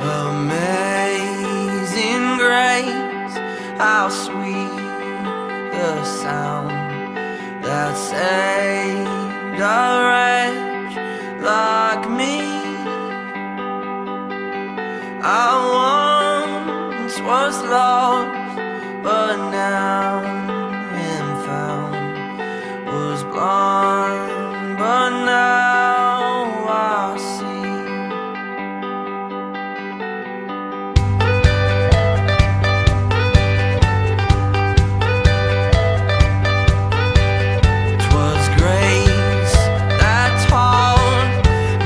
Amazing grace, how sweet the sound that saved a wretch like me. I once was lost, but now am found. Was blind, but now I see. 'Twas grace that taught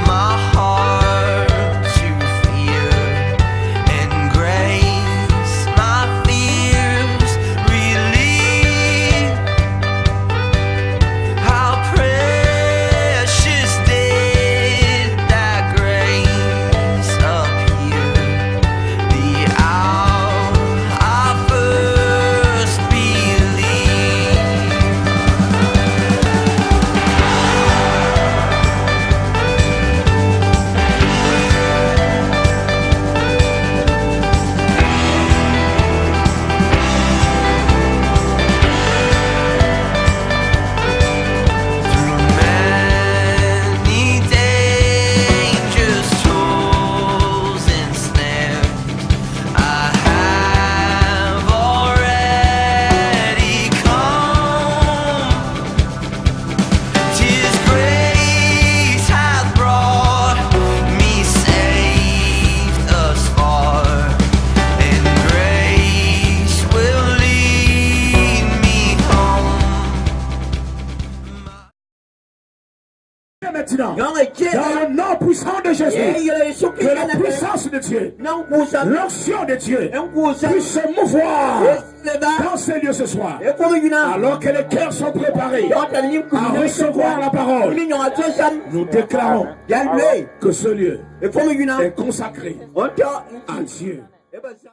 my heart to fear, and grace my fears relieved. How precious did that grace appear the hour I first believed. Through many dangerous toils and snares, I have already come. 'Tis grace hath brought me safe thus far, and grace will lead me home. Maintenant, dans le nom puissant de Jésus, que la puissance de Dieu, l'onction de Dieu puisse se mouvoir dans ces lieux ce soir, alors que les cœurs sont préparés à recevoir la parole. Nous déclarons que ce lieu est consacré à Dieu.